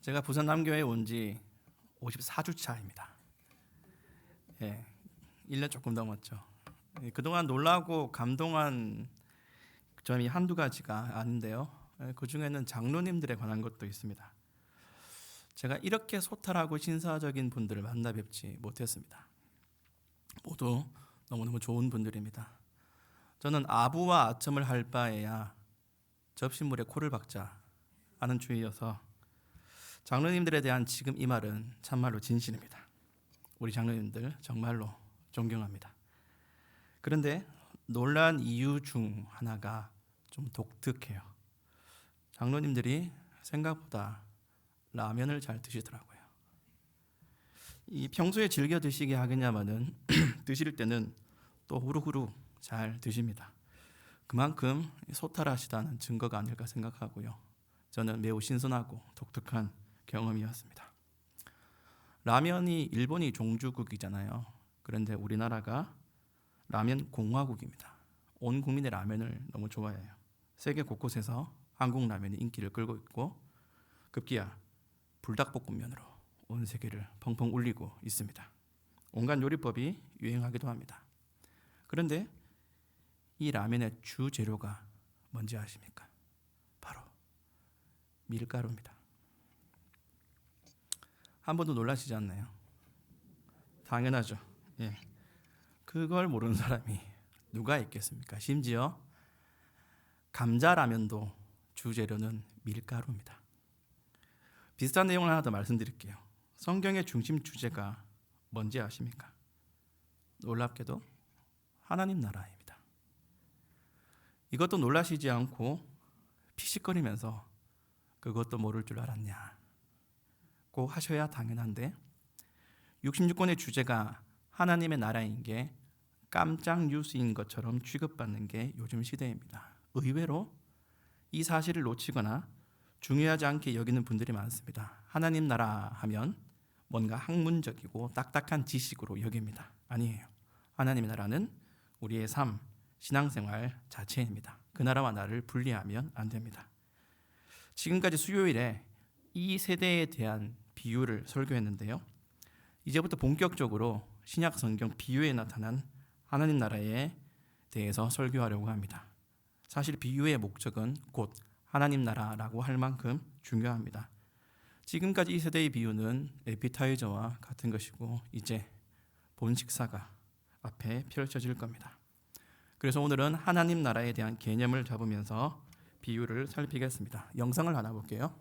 제가 부산 남교에 온 지 54주차입니다. 예, 1년 조금 넘었죠. 그동안 놀라고 감동한 점이 한두 가지가 아닌데요. 그 중에는 장로님들에 관한 것도 있습니다. 제가 이렇게 소탈하고 신사적인 분들을 만나 뵙지 못했습니다. 모두 너무너무 좋은 분들입니다. 저는 아부와 아첨을 할 바에야 접시물에 코를 박자 하는 주의여서 장로님들에 대한 지금 이 말은 참말로 진실입니다. 우리 장로님들 정말로 존경합니다. 그런데 놀란 이유 중 하나가 좀 독특해요. 장로님들이 생각보다 라면을 잘 드시더라고요. 이 평소에 즐겨 드시게 하겠냐마는 드실 때는 또 후루후루 잘 드십니다. 그만큼 소탈하시다는 증거가 아닐까 생각하고요. 저는 매우 신선하고 독특한 경험이었습니다. 라면이 일본이 종주국이잖아요. 그런데 우리나라가 라면 공화국입니다. 온 국민의 라면을 너무 좋아해요. 세계 곳곳에서 한국 라면이 인기를 끌고 있고 급기야 불닭볶음면으로 온 세계를 펑펑 울리고 있습니다. 온갖 요리법이 유행하기도 합니다. 그런데 이 라면의 주 재료가 뭔지 아십니까? 바로 밀가루입니다. 한 번도 놀라시지 않나요? 당연하죠. 예. 그걸 모르는 사람이 누가 있겠습니까? 심지어 감자라면도 주재료는 밀가루입니다. 비슷한 내용을 하나 더 말씀드릴게요. 성경의 중심 주제가 뭔지 아십니까? 놀랍게도 하나님 나라입니다. 이것도 놀라시지 않고 피식거리면서 그것도 모를 줄 알았냐 고 하셔야 당연한데 66권의 주제가 하나님의 나라인 게 깜짝 뉴스인 것처럼 취급받는 게 요즘 시대입니다. 의외로 이 사실을 놓치거나 중요하지 않게 여기는 분들이 많습니다. 하나님 나라 하면 뭔가 학문적이고 딱딱한 지식으로 여깁니다. 아니에요. 하나님의 나라는 우리의 삶, 신앙생활 자체입니다. 그 나라와 나를 분리하면 안 됩니다. 지금까지 수요일에 이 세대에 대한 비유를 설교했는데요. 이제부터 본격적으로 신약 성경 비유에 나타난 하나님 나라에 대해서 설교하려고 합니다. 사실 비유의 목적은 곧 하나님 나라라고 할 만큼 중요합니다. 지금까지 이 세대의 비유는 에피타이저와 같은 것이고 이제 본 식사가 앞에 펼쳐질 겁니다. 그래서 오늘은 하나님 나라에 대한 개념을 잡으면서 비유를 살피겠습니다. 영상을 하나 볼게요.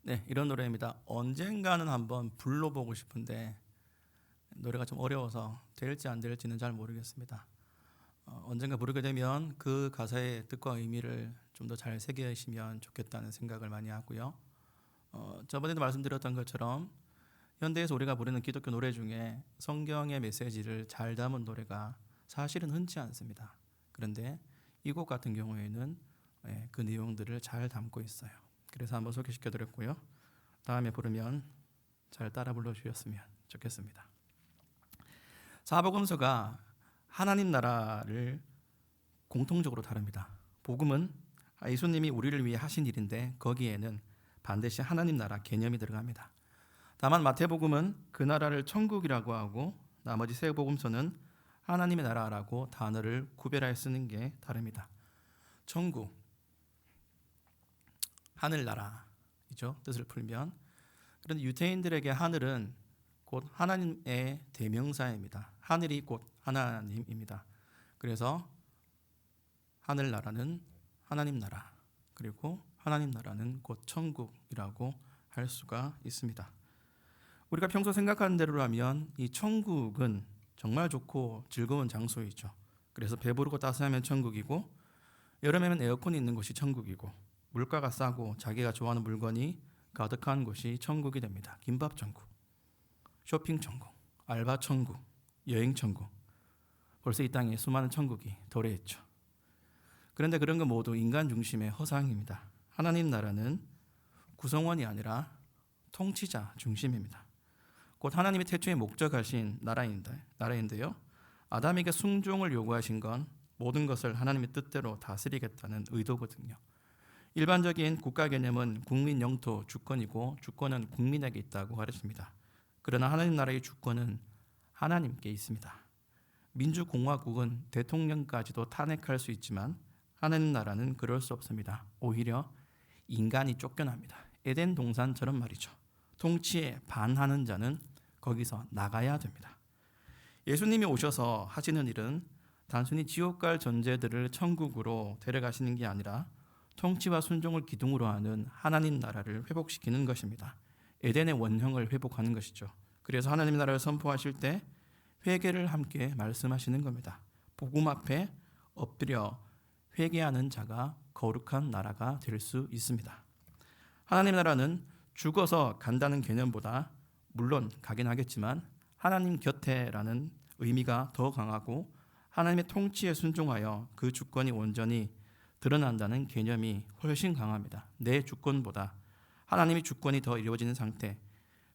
네, 이런 노래입니다. 언젠가는 한번 불러보고 싶은데 노래가 좀 어려워서 될지 안 될지는 잘 모르겠습니다. 언젠가 부르게 되면 그 가사의 뜻과 의미를 좀 더 잘 새기시면 좋겠다는 생각을 많이 하고요. 저번에도 말씀드렸던 것처럼 현대에서 우리가 부르는 기독교 노래 중에 성경의 메시지를 잘 담은 노래가 사실은 흔치 않습니다. 그런데 이 곡 같은 경우에는 그 내용들을 잘 담고 있어요. 그래서 한번 소개시켜드렸고요. 다음에 부르면 잘 따라 불러주셨으면 좋겠습니다. 사복음서가 하나님 나라를 공통적으로 다룹니다. 복음은 예수님이 우리를 위해 하신 일인데 거기에는 반드시 하나님 나라 개념이 들어갑니다. 다만 마태복음은 그 나라를 천국이라고 하고 나머지 세 복음서는 하나님의 나라라고 단어를 구별하여 쓰는 게 다릅니다. 천국, 하늘나라이죠. 뜻을 풀면. 그런데 유대인들에게 하늘은 곧 하나님의 대명사입니다. 하늘이 곧 하나님입니다. 그래서 하늘나라는 하나님 나라, 그리고 하나님 나라는 곧 천국이라고 할 수가 있습니다. 우리가 평소 생각하는 대로라면 이 천국은 정말 좋고 즐거운 장소이죠. 그래서 배부르고 따스하면 천국이고, 여름에는 에어컨이 있는 곳이 천국이고, 물가가 싸고 자기가 좋아하는 물건이 가득한 곳이 천국이 됩니다. 김밥 천국, 쇼핑 천국, 알바 천국, 여행 천국. 벌써 이 땅에 수많은 천국이 도래했죠. 그런데 그런 거 모두 인간 중심의 허상입니다. 하나님 나라는 구성원이 아니라 통치자 중심입니다. 곧 하나님이 태초에 목적하신 나라인데요. 아담에게 순종을 요구하신 건 모든 것을 하나님의 뜻대로 다스리겠다는 의도거든요. 일반적인 국가 개념은 국민 영토 주권이고 주권은 국민에게 있다고 가르칩니다. 그러나 하나님 나라의 주권은 하나님께 있습니다. 민주공화국은 대통령까지도 탄핵할 수 있지만 하나님 나라는 그럴 수 없습니다. 오히려 인간이 쫓겨납니다. 에덴 동산처럼 말이죠. 통치에 반하는 자는 거기서 나가야 됩니다. 예수님이 오셔서 하시는 일은 단순히 지옥 갈 존재들을 천국으로 데려가시는 게 아니라 통치와 순종을 기둥으로 하는 하나님 나라를 회복시키는 것입니다. 에덴의 원형을 회복하는 것이죠. 그래서 하나님 나라를 선포하실 때 회개를 함께 말씀하시는 겁니다. 복음 앞에 엎드려 회개하는 자가 거룩한 나라가 될 수 있습니다. 하나님 나라는 죽어서 간다는 개념보다 물론 가긴 하겠지만 하나님 곁에라는 의미가 더 강하고 하나님의 통치에 순종하여 그 주권이 온전히 드러난다는 개념이 훨씬 강합니다. 내 주권보다 하나님의 주권이 더 이루어지는 상태,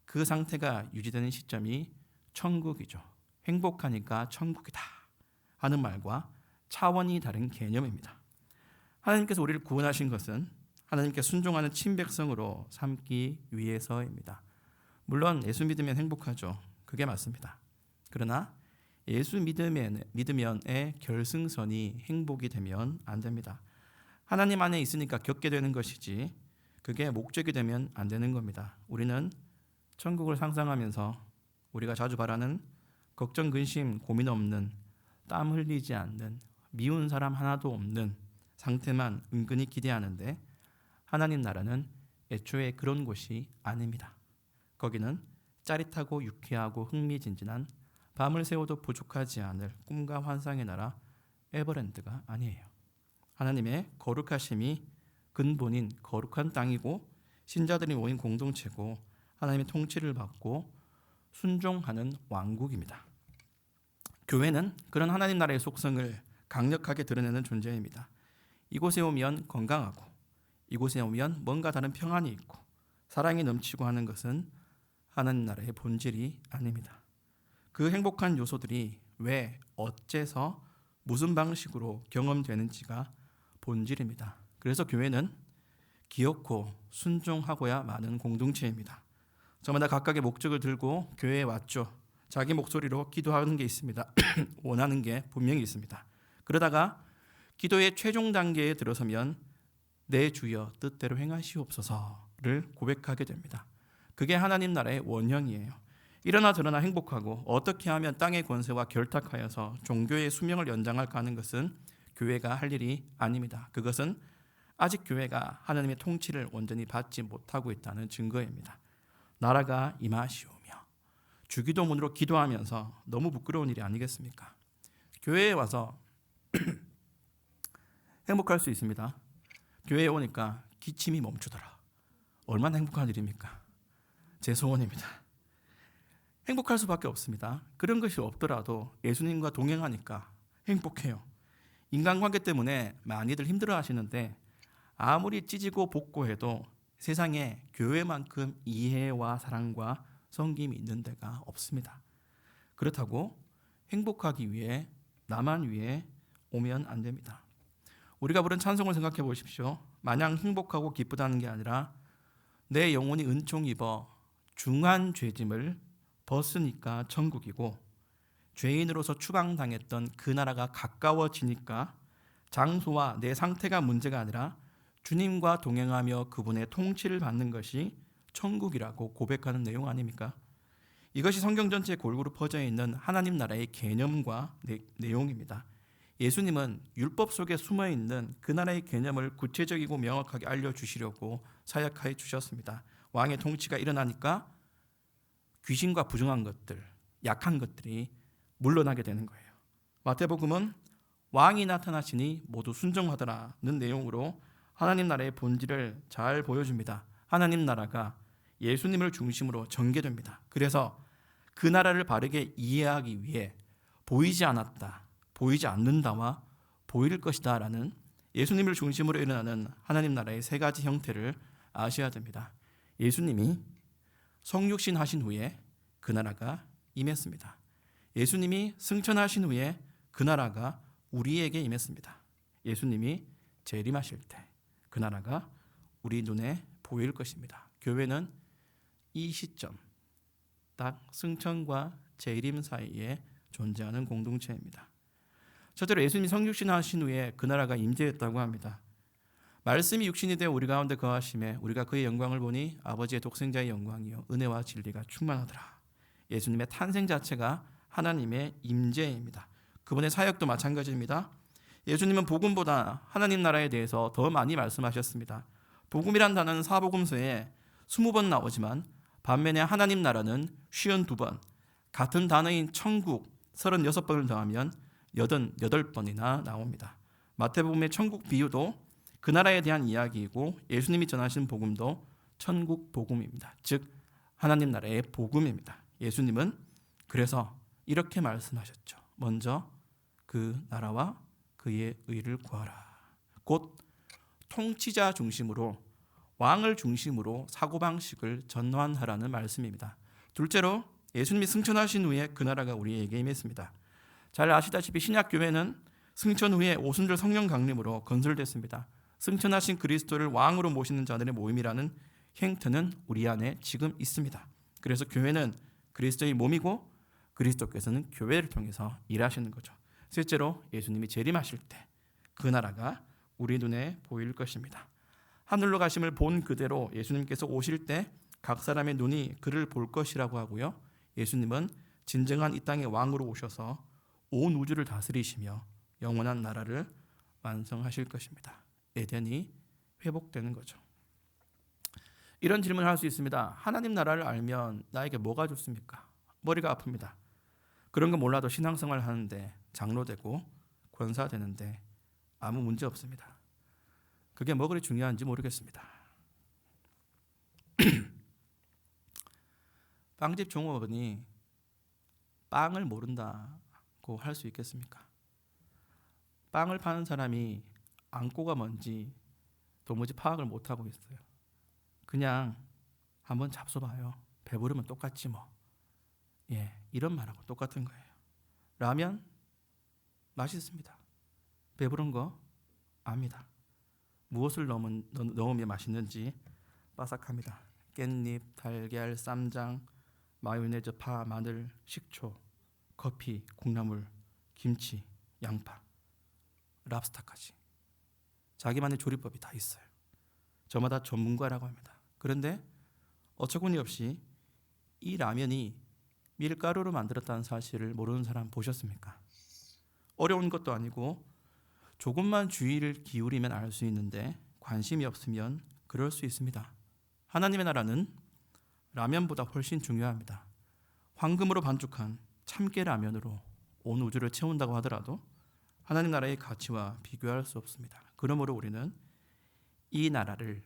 그 상태가 유지되는 시점이 천국이죠. 행복하니까 천국이다 하는 말과 차원이 다른 개념입니다. 하나님께서 우리를 구원하신 것은 하나님께 순종하는 친백성으로 삼기 위해서입니다. 물론 예수 믿으면 행복하죠. 그게 맞습니다. 그러나 예수 믿으면의 결승선이 행복이 되면 안 됩니다. 하나님 안에 있으니까 겪게 되는 것이지 그게 목적이 되면 안 되는 겁니다. 우리는 천국을 상상하면서 우리가 자주 바라는 걱정, 근심, 고민 없는, 땀 흘리지 않는, 미운 사람 하나도 없는 상태만 은근히 기대하는데 하나님 나라는 애초에 그런 곳이 아닙니다. 거기는 짜릿하고 유쾌하고 흥미진진한 밤을 새워도 부족하지 않을 꿈과 환상의 나라 에버랜드가 아니에요. 하나님의 거룩하심이 근본인 거룩한 땅이고 신자들이 모인 공동체고 하나님의 통치를 받고 순종하는 왕국입니다. 교회는 그런 하나님 나라의 속성을 강력하게 드러내는 존재입니다. 이곳에 오면 건강하고 이곳에 오면 뭔가 다른 평안이 있고 사랑이 넘치고 하는 것은 하나님 나라의 본질이 아닙니다. 그 행복한 요소들이 왜, 어째서, 무슨 방식으로 경험되는지가 본질입니다. 그래서 교회는 기어코 순종하고야 마는 공동체입니다. 저마다 각각의 목적을 들고 교회에 왔죠. 자기 목소리로 기도하는 게 있습니다. 원하는 게 분명히 있습니다. 그러다가 기도의 최종 단계에 들어서면 내 주여 뜻대로 행하시옵소서를 고백하게 됩니다. 그게 하나님 나라의 원형이에요. 일어나 드러나 행복하고 어떻게 하면 땅의 권세와 결탁하여서 종교의 수명을 연장할까 하는 것은 교회가 할 일이 아닙니다. 그것은 아직 교회가 하나님의 통치를 온전히 받지 못하고 있다는 증거입니다. 나라가 임하시오며 주기도문으로 기도하면서 너무 부끄러운 일이 아니겠습니까? 교회에 와서 행복할 수 있습니다. 교회에 오니까 기침이 멈추더라. 얼마나 행복한 일입니까? 제 소원입니다. 행복할 수밖에 없습니다. 그런 것이 없더라도 예수님과 동행하니까 행복해요. 인간관계 때문에 많이들 힘들어 하시는데 아무리 찢고 볶고해도 세상에 교회만큼 이해와 사랑과 섬김이 있는 데가 없습니다. 그렇다고 행복하기 위해 나만 위해 오면 안 됩니다. 우리가 부른 찬송을 생각해 보십시오. 마냥 행복하고 기쁘다는 게 아니라 내 영혼이 은총 입어 중한 죄짐을 벗으니까 천국이고, 죄인으로서 추방당했던 그 나라가 가까워지니까 장소와 내 상태가 문제가 아니라 주님과 동행하며 그분의 통치를 받는 것이 천국이라고 고백하는 내용 아닙니까? 이것이 성경 전체에 골고루 퍼져 있는 하나님 나라의 개념과 내용입니다. 예수님은 율법 속에 숨어 있는 그 나라의 개념을 구체적이고 명확하게 알려주시려고 사역하여 주셨습니다. 왕의 통치가 일어나니까 귀신과 부정한 것들, 약한 것들이 물러나게 되는 거예요. 마태복음은 왕이 나타나시니 모두 순종하더라는 내용으로 하나님 나라의 본질을 잘 보여줍니다. 하나님 나라가 예수님을 중심으로 전개됩니다. 그래서 그 나라를 바르게 이해하기 위해 보이지 않았다, 보이지 않는다와 보일 것이다 라는 예수님을 중심으로 일어나는 하나님 나라의 세 가지 형태를 아셔야 됩니다. 예수님이 성육신 하신 후에 그 나라가 임했습니다. 예수님이 승천하신 후에 그 나라가 우리에게 임했습니다. 예수님이 재림하실 때 그 나라가 우리 눈에 보일 것입니다. 교회는 이 시점, 딱 승천과 재림 사이에 존재하는 공동체입니다. 첫째로 예수님이 성육신 하신 후에 그 나라가 임재했다고 합니다. 말씀이 육신이 되어 우리 가운데 거하심에 우리가 그의 영광을 보니 아버지의 독생자의 영광이요 은혜와 진리가 충만하더라. 예수님의 탄생 자체가 하나님의 임재입니다. 그분의 사역도 마찬가지입니다. 예수님은 복음보다 하나님 나라에 대해서 더 많이 말씀하셨습니다. 복음이란 단어는 사복음서에 20번 나오지만 반면에 하나님 나라는 52번, 같은 단어인 천국 36번을 더하면 88번이나 나옵니다. 마태복음의 천국 비유도 그 나라에 대한 이야기이고 예수님이 전하신 복음도 천국 복음입니다. 즉 하나님 나라의 복음입니다. 예수님은 그래서 이렇게 말씀하셨죠. 먼저 그 나라와 그의 의를 구하라. 곧 통치자 중심으로, 왕을 중심으로 사고방식을 전환하라는 말씀입니다. 둘째로 예수님이 승천하신 후에 그 나라가 우리에게 임했습니다. 잘 아시다시피 신약교회는 승천 후에 오순절 성령 강림으로 건설됐습니다. 승천하신 그리스도를 왕으로 모시는 자들의 모임이라는 행태는 우리 안에 지금 있습니다. 그래서 교회는 그리스도의 몸이고 그리스도께서는 교회를 통해서 일하시는 거죠. 셋째로 예수님이 재림하실 때 그 나라가 우리 눈에 보일 것입니다. 하늘로 가심을 본 그대로 예수님께서 오실 때 각 사람의 눈이 그를 볼 것이라고 하고요. 예수님은 진정한 이 땅의 왕으로 오셔서 온 우주를 다스리시며 영원한 나라를 완성하실 것입니다. 에덴이 회복되는 거죠. 이런 질문을 할 수 있습니다. 하나님 나라를 알면 나에게 뭐가 좋습니까? 머리가 아픕니다. 그런 거 몰라도 신앙생활 하는데 장로되고 권사 되는데 아무 문제 없습니다. 그게 뭐 그리 중요한지 모르겠습니다. 빵집 종업원이 빵을 모른다고 할 수 있겠습니까? 빵을 파는 사람이 안고가 뭔지 도무지 파악을 못하고 있어요. 그냥 한번 잡숴봐요. 배부르면 똑같지 뭐. 이런 말하고 똑같은 거예요. 라면 맛있습니다. 배부른 거 압니다. 무엇을 넣으면 맛있는지 바삭합니다. 깻잎, 달걀, 쌈장, 마요네즈, 파, 마늘, 식초, 커피, 콩나물, 김치, 양파, 랍스타까지 자기만의 조리법이 다 있어요. 저마다 전문가라고 합니다. 그런데 어처구니 없이 이 라면이 밀가루로 만들었다는 사실을 모르는 사람 보셨습니까? 어려운 것도 아니고 조금만 주의를 기울이면 알 수 있는데 관심이 없으면 그럴 수 있습니다. 하나님의 나라는 라면보다 훨씬 중요합니다. 황금으로 반죽한 참깨 라면으로 온 우주를 채운다고 하더라도 하나님 나라의 가치와 비교할 수 없습니다. 그러므로 우리는 이 나라를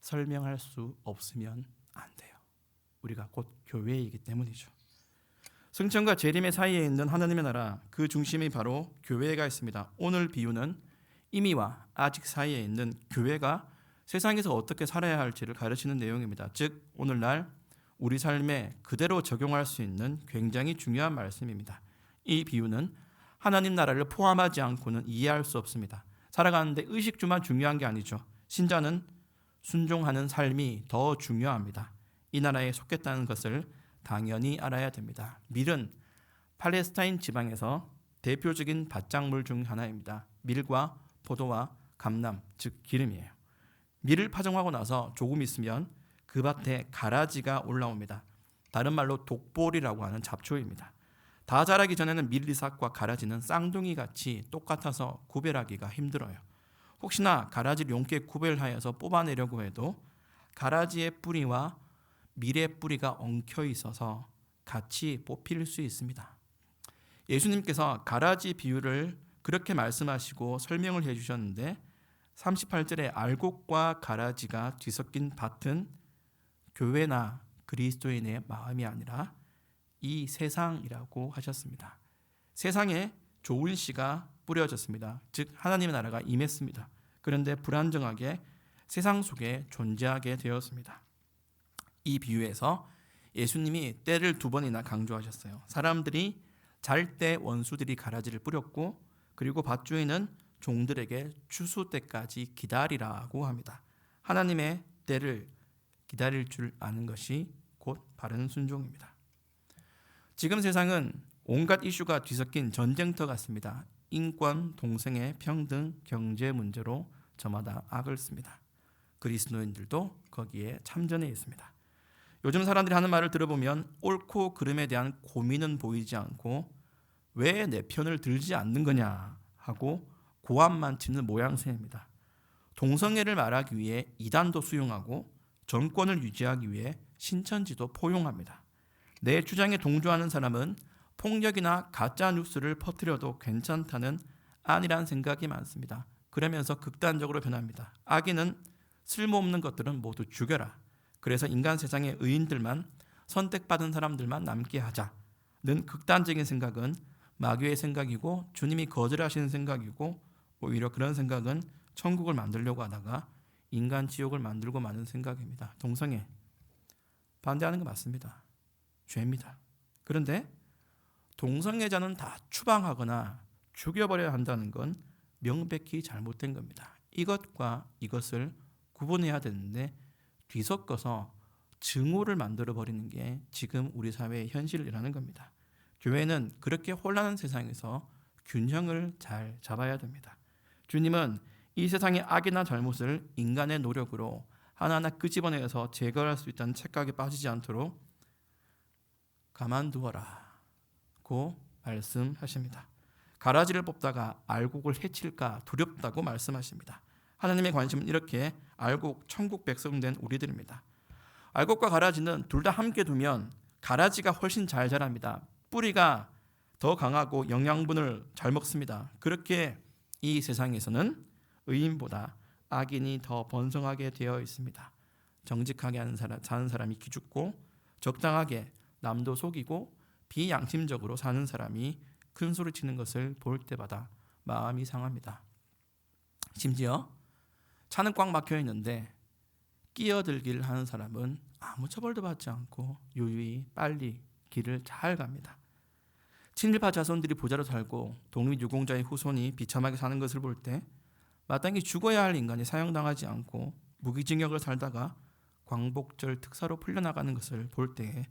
설명할 수 없으면 안 돼요. 우리가 곧 교회이기 때문이죠. 승천과 재림의 사이에 있는 하나님의 나라, 그 중심이 바로 교회가 있습니다. 오늘 비유는 이미와 아직 사이에 있는 교회가 세상에서 어떻게 살아야 할지를 가르치는 내용입니다. 즉 오늘날 우리 삶에 그대로 적용할 수 있는 굉장히 중요한 말씀입니다. 이 비유는 하나님 나라를 포함하지 않고는 이해할 수 없습니다. 살아가는데 의식주만 중요한 게 아니죠. 신자는 순종하는 삶이 더 중요합니다. 이 나라에 속했다는 것을 당연히 알아야 됩니다. 밀은 팔레스타인 지방에서 대표적인 밭작물 중 하나입니다. 밀과 포도와 감람, 즉 기름이에요. 밀을 파종하고 나서 조금 있으면 그 밭에 가라지가 올라옵니다. 다른 말로 독보리라고 하는 잡초입니다. 다 자라기 전에는 밀리삭과 가라지는 쌍둥이 같이 똑같아서 구별하기가 힘들어요. 혹시나 가라지를 용케 구별하여서 뽑아내려고 해도 가라지의 뿌리와 밀의 뿌리가 엉켜 있어서 같이 뽑힐 수 있습니다. 예수님께서 가라지 비유를 그렇게 말씀하시고 설명을 해주셨는데 38절에 알곡과 가라지가 뒤섞인 밭은 교회나 그리스도인의 마음이 아니라 이 세상이라고 하셨습니다. 세상에 좋은 씨가 뿌려졌습니다. 즉 하나님의 나라가 임했습니다. 그런데 불안정하게 세상 속에 존재하게 되었습니다. 이 비유에서 예수님이 때를 2번이나 강조하셨어요. 사람들이 잘 때 원수들이 가라지를 뿌렸고 그리고 밭주인은 종들에게 추수 때까지 기다리라고 합니다. 하나님의 때를 기다릴 줄 아는 것이 곧 바른 순종입니다. 지금 세상은 온갖 이슈가 뒤섞인 전쟁터 같습니다. 인권, 동성애, 평등, 경제 문제로 저마다 악을 씁니다. 그리스도인들도 거기에 참전해 있습니다. 요즘 사람들이 하는 말을 들어보면 옳고 그름에 대한 고민은 보이지 않고 왜 내 편을 들지 않는 거냐 하고 고함만 치는 모양새입니다. 동성애를 말하기 위해 이단도 수용하고 정권을 유지하기 위해 신천지도 포용합니다. 내 주장에 동조하는 사람은 폭력이나 가짜 뉴스를 퍼뜨려도 괜찮다는 안일한 생각이 많습니다. 그러면서 극단적으로 변합니다. 악인은 쓸모없는 것들은 모두 죽여라. 그래서 인간 세상의 의인들만 선택받은 사람들만 남게 하자는 극단적인 생각은 마귀의 생각이고 주님이 거절하시는 생각이고 오히려 그런 생각은 천국을 만들려고 하다가 인간 지옥을 만들고 마는 생각입니다. 동성애 반대하는 거 맞습니다. 죄입니다. 그런데 동성애자는 다 추방하거나 죽여버려야 한다는 건 명백히 잘못된 겁니다. 이것과 이것을 구분해야 되는데 뒤섞어서 증오를 만들어버리는 게 지금 우리 사회의 현실이라는 겁니다. 교회는 그렇게 혼란한 세상에서 균형을 잘 잡아야 됩니다. 주님은 이 세상의 악이나 잘못을 인간의 노력으로 하나하나 끄집어내서 제거할 수 있다는 착각에 빠지지 않도록 가만두어라 고 말씀하십니다. 가라지를 뽑다가 알곡을 해칠까 두렵다고 말씀하십니다. 하나님의 관심은 이렇게 알곡, 천국 백성 된 우리들입니다. 알곡과 가라지는 둘 다 함께 두면 가라지가 훨씬 잘 자랍니다. 뿌리가 더 강하고 영양분을 잘 먹습니다. 그렇게 이 세상에서는 의인보다 악인이 더 번성하게 되어 있습니다. 정직하게 사는 사람이 기죽고 적당하게 남도 속이고 비양심적으로 사는 사람이 큰 소리 치는 것을 볼 때마다 마음이 상합니다. 심지어 차는 꽉 막혀 있는데 끼어들기를 하는 사람은 아무 처벌도 받지 않고 유유히 빨리 길을 잘 갑니다. 친일파 자손들이 부자로 살고 독립유공자의 후손이 비참하게 사는 것을 볼 때 마땅히 죽어야 할 인간이 사형당하지 않고 무기징역을 살다가 광복절 특사로 풀려나가는 것을 볼 때에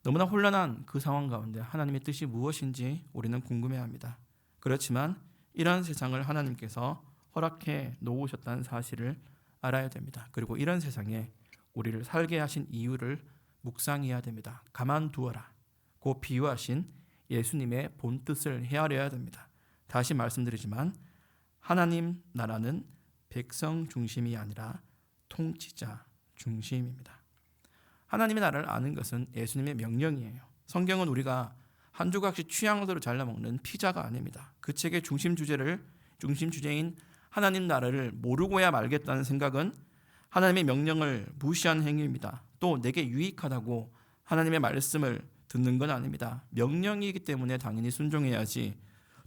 너무나 혼란한 그 상황 가운데 하나님의 뜻이 무엇인지 우리는 궁금해합니다. 그렇지만 이런 세상을 하나님께서 허락해 놓으셨다는 사실을 알아야 됩니다. 그리고 이런 세상에 우리를 살게 하신 이유를 묵상해야 됩니다. 가만두어라 고 비유하신 예수님의 본뜻을 헤아려야 됩니다. 다시 말씀드리지만 하나님 나라는 백성 중심이 아니라 통치자 중심입니다. 하나님의 나라를 아는 것은 예수님의 명령이에요. 성경은 우리가 한 조각씩 취향대로 잘라먹는 피자가 아닙니다. 그 책의 중심 주제인 하나님 나라를 모르고야 말겠다는 생각은 하나님의 명령을 무시한 행위입니다. 또 내게 유익하다고 하나님의 말씀을 듣는 건 아닙니다. 명령이기 때문에 당연히 순종해야지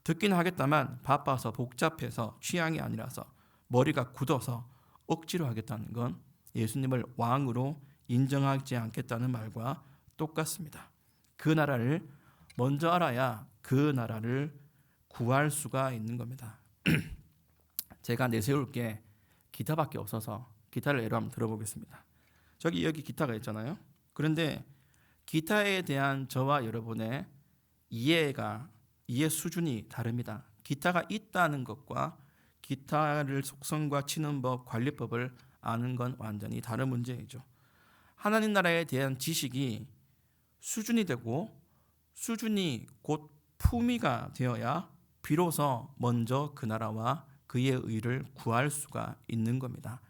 듣긴 하겠다만 바빠서 복잡해서 취향이 아니라서 머리가 굳어서 억지로 하겠다는 건 예수님을 왕으로 인정하지 않겠다는 말과 똑같습니다. 그 나라를 먼저 알아야 그 나라를 구할 수가 있는 겁니다. 제가 내세울 게 기타밖에 없어서 기타를 예로 한번 들어보겠습니다. 여기 기타가 있잖아요. 그런데 기타에 대한 저와 여러분의 이해 수준이 다릅니다. 기타가 있다는 것과 기타를 속성과 치는 법, 관리법을 아는 건 완전히 다른 문제이죠. 하나님 나라에 대한 지식이 수준이 되고 수준이 곧 품위가 되어야 비로소 먼저 그 나라와 그의 의를 구할 수가 있는 겁니다.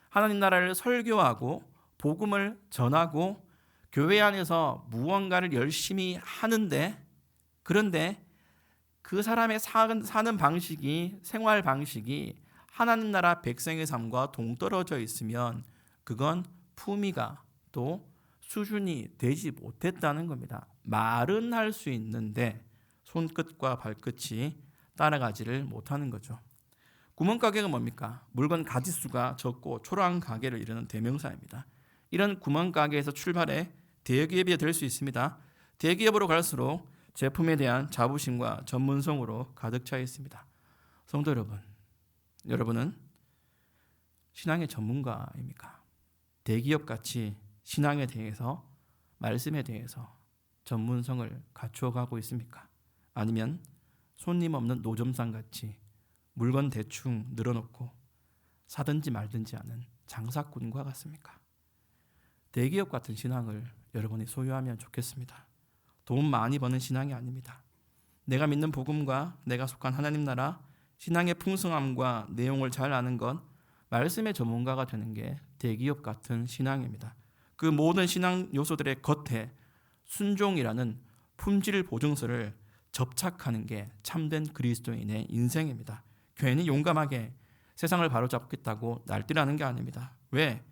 하나님 나라를 설교하고 복음을 전하고 교회 안에서 무언가를 열심히 하는데, 그런데 그 사람의 사는 방식이, 생활 방식이 하나님 나라 백성의 삶과 동떨어져 있으면 그건 품위가 또 수준이 되지 못했다는 겁니다. 말은 할 수 있는데 손끝과 발끝이 따라가지를 못하는 거죠. 구멍가게가 뭡니까? 물건 가짓수가 적고 초라한 가게를 이루는 대명사입니다. 이런 구멍가게에서 출발해 대기업이 될 수 있습니다. 대기업으로 갈수록 제품에 대한 자부심과 전문성으로 가득 차 있습니다. 성도 여러분, 여러분은 신앙의 전문가입니까? 대기업같이 신앙에 대해서, 말씀에 대해서 전문성을 갖추어가고 있습니까? 아니면 손님 없는 노점상같이 물건 대충 늘어놓고 사든지 말든지 하는 장사꾼과 같습니까? 대기업 같은 신앙을 여러분이 소유하면 좋겠습니다. 돈 많이 버는 신앙이 아닙니다. 내가 믿는 복음과 내가 속한 하나님 나라, 신앙의 풍성함과 내용을 잘 아는 건 말씀의 전문가가 되는 게 대기업 같은 신앙입니다. 그 모든 신앙 요소들의 겉에 순종이라는 품질 보증서를 접착하는 게 참된 그리스도인의 인생입니다. 괜히 용감하게 세상을 바로잡겠다고 날뛰라는 게 아닙니다. 왜?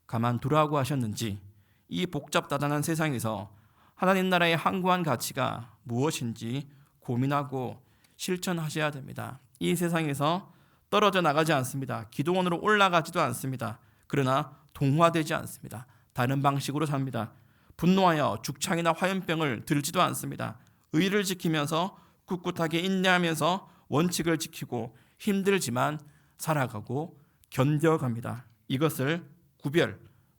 가만두라고 하셨는지, 이 복잡다단한 세상에서 하나님 나라의 항구한 가치가 무엇인지 고민하고 실천하셔야 됩니다. 이 세상에서 떨어져 나가지 않습니다. 기도원으로 올라가지도 않습니다. 그러나 동화되지 않습니다. 다른 방식으로 삽니다. 분노하여 죽창이나 화염병을 들지도 않습니다. 의를 지키면서 꿋꿋하게 인내하면서 원칙을 지키고 힘들지만 살아가고 견뎌갑니다. 이것을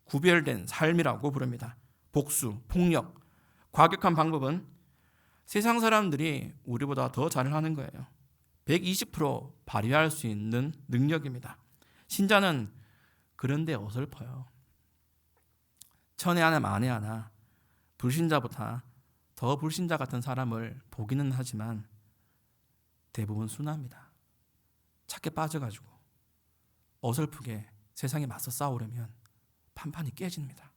구별된 삶이라고 부릅니다. 복수, 폭력, 과격한 방법은 세상 사람들이 우리보다 더 잘하는 거예요. 120% 발휘할 수 있는 능력입니다. 신자는 그런데 어설퍼요. 천에 하나 만에 하나 불신자보다 더 불신자 같은 사람을 보기는 하지만 대부분 순합니다. 착해 빠져가지고 어설프게 세상에 맞서 싸우려면 판판이 깨집니다.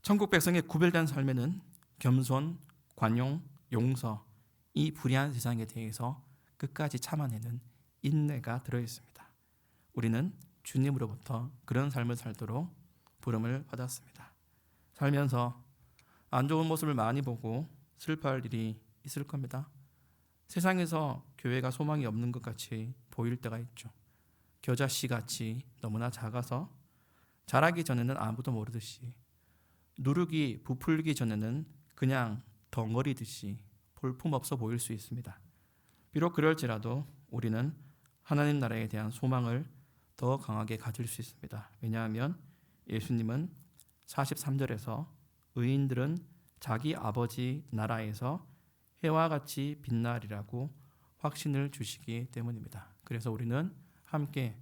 천국 백성의 구별된 삶에는 겸손, 관용, 용서, 이 불의한 세상에 대해서 끝까지 참아내는 인내가 들어있습니다. 우리는 주님으로부터 그런 삶을 살도록 부름을 받았습니다. 살면서 안 좋은 모습을 많이 보고 슬퍼할 일이 있을 겁니다. 세상에서 교회가 소망이 없는 것 같이 보일 때가 있죠. 겨자씨같이 너무나 작아서 자라기 전에는 아무도 모르듯이, 누룩이 부풀기 전에는 그냥 덩어리듯이 볼품없어 보일 수 있습니다. 비록 그럴지라도 우리는 하나님 나라에 대한 소망을 더 강하게 가질 수 있습니다. 왜냐하면 예수님은 43절에서 의인들은 자기 아버지 나라에서 해와 같이 빛나리라고 확신을 주시기 때문입니다. 그래서 우리는 함께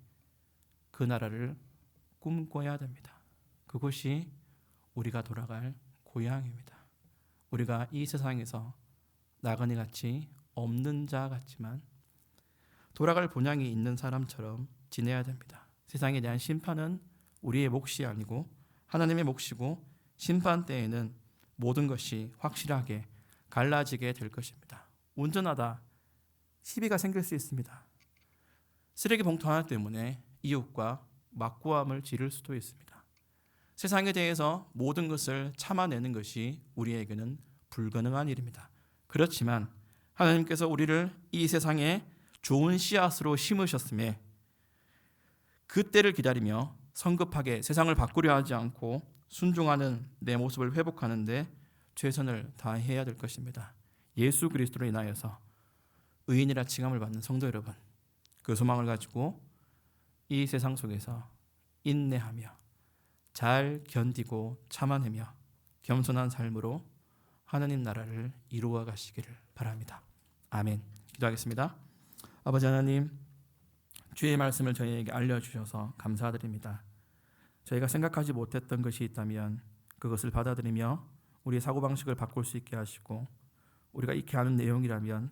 그 나라를 꿈꿔야 됩니다. 그곳이 우리가 돌아갈 고향입니다. 우리가 이 세상에서 나그네같이 없는 자 같지만 돌아갈 본향이 있는 사람처럼 지내야 됩니다. 세상에 대한 심판은 우리의 몫이 아니고 하나님의 몫이고, 심판 때에는 모든 것이 확실하게 갈라지게 될 것입니다. 운전하다 시비가 생길 수 있습니다. 쓰레기 봉투 하나 때문에 이웃과 맞고함을 지를 수도 있습니다. 세상에 대해서 모든 것을 참아내는 것이 우리에게는 불가능한 일입니다. 그렇지만 하나님께서 우리를 이 세상에 좋은 씨앗으로 심으셨음에 그 때를 기다리며 성급하게 세상을 바꾸려 하지 않고 순종하는 내 모습을 회복하는데 최선을 다해야 될 것입니다. 예수 그리스도로 인하여서 의인이라 칭함을 받는 성도 여러분, 그 소망을 가지고 이 세상 속에서 인내하며 잘 견디고 참아내며 겸손한 삶으로 하나님 나라를 이루어 가시기를 바랍니다. 아멘. 기도하겠습니다. 아버지 하나님, 주의 말씀을 저희에게 알려주셔서 감사드립니다. 저희가 생각하지 못했던 것이 있다면 그것을 받아들이며 우리의 사고방식을 바꿀 수 있게 하시고, 우리가 익히 아는 내용이라면